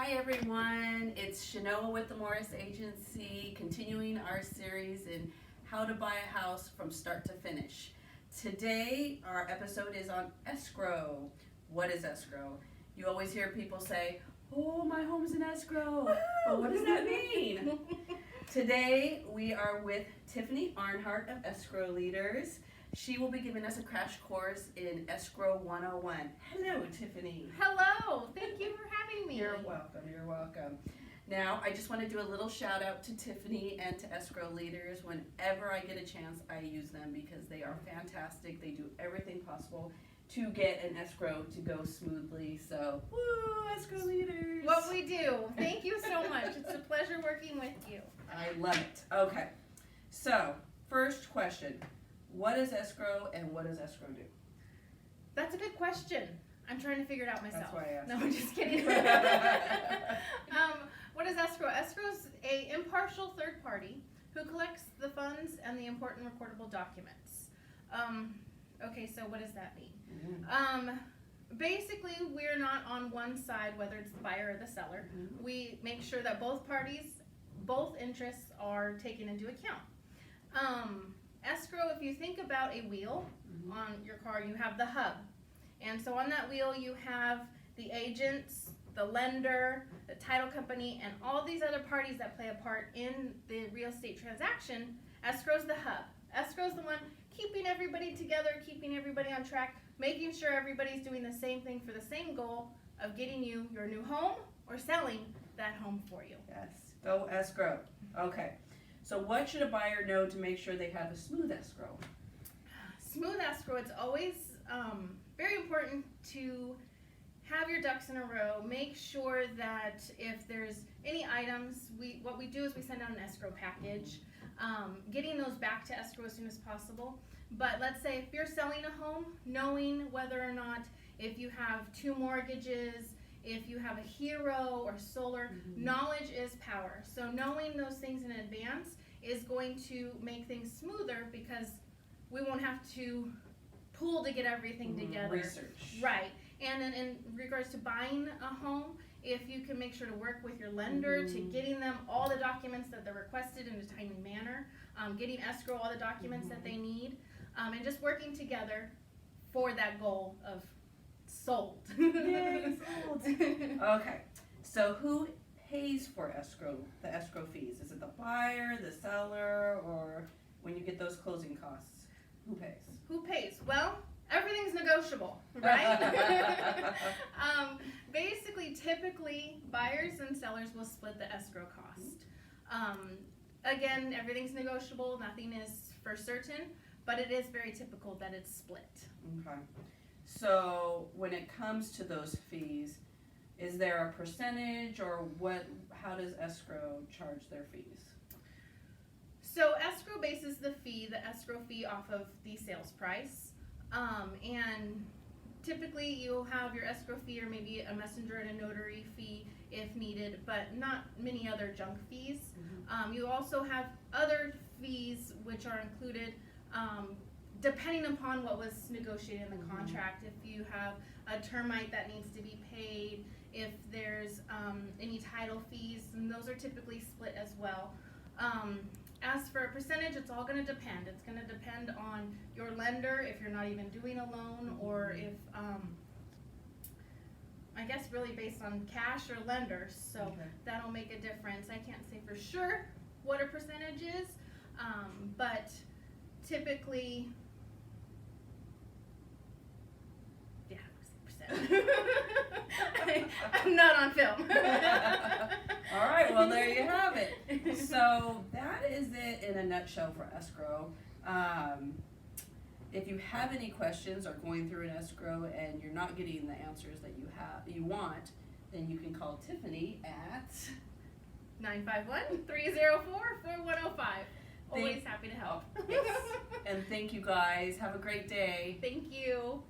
Hi everyone, it's Shanoa with the Morris Agency, continuing our series in how to buy a house from start to finish. Today our episode is on escrow. What is escrow? You always hear people say, oh, my home's in escrow, but what does that mean? Today we are with Tiffany Arnhardt of Escrow Leaders. She will be giving us a crash course in Escrow 101. Hello, Tiffany. Hello, thank you for having me. You're welcome. Now, I just want to do a little shout out to Tiffany and to Escrow Leaders. Whenever I get a chance, I use them because they are fantastic. They do everything possible to get an escrow to go smoothly. So, woo, Escrow Leaders. What we do. Thank you so much. It's a pleasure working with you. I love it. Okay, so first question. What is escrow and what does escrow do? That's a good question. I'm trying to figure it out myself. That's why I asked. No, I'm just kidding. What is escrow? Escrow is an impartial third party who collects the funds and the important recordable documents. Okay, so what does that mean? Mm-hmm. Basically, we're not on one side, whether it's the buyer or the seller. Mm-hmm. We make sure that both parties, both interests are taken into account. Escrow, if you think about a wheel on your car, you have the hub. And so on that wheel, you have the agents, the lender, the title company, and all these other parties that play a part in the real estate transaction. Escrow's the hub. Escrow's the one keeping everybody together, keeping everybody on track, making sure everybody's doing the same thing for the same goal of getting you your new home or selling that home for you. Yes, go escrow. Okay, so what should a buyer know to make sure they have a smooth escrow? Smooth escrow, it's always very important to have your ducks in a row. Make sure that if there's any items, what we do is we send out an escrow package, getting those back to escrow as soon as possible. But let's say if you're selling a home, knowing whether or not, if you have 2 mortgages, if you have a hero or solar, knowledge is power. So knowing those things in advance is going to make things smoother because we won't have to pull to get everything together. Research. Right. And then in regards to buying a home, if you can make sure to work with your lender to getting them all the documents that they're requested in a timely manner, getting escrow all the documents that they need, and just working together for that goal of sold. Yay, sold. Okay, so who pays for escrow, the escrow fees? Is it the buyer, the seller, or when you get those closing costs? Who pays? Who pays? Well, everything's negotiable, right? Basically, typically, buyers and sellers will split the escrow cost. Again, everything's negotiable. Nothing is for certain, but it is very typical that it's split. Okay. So when it comes to those fees, is there a percentage or what? How does escrow charge their fees? So escrow bases the escrow fee off of the sales price. And typically you'll have your escrow fee or maybe a messenger and a notary fee if needed, but not many other junk fees. You also have other fees which are included depending upon what was negotiated in the contract. If you have a termite that needs to be paid, if there's any title fees, and those are typically split as well. As for a percentage, it's all going to depend. It's going to depend on your lender, if you're not even doing a loan, or if, I guess really based on cash or lender, so that'll make a difference. I can't say for sure what a percentage is, but typically, yeah, percent. I'm not on film. All right, well, there you have it. So that is it in a nutshell for escrow. If you have any questions or going through an escrow and you're not getting the answers that you want, then you can call Tiffany at 951-304-4105. Always happy to help. Yes. And thank you guys. Have a great day. Thank you.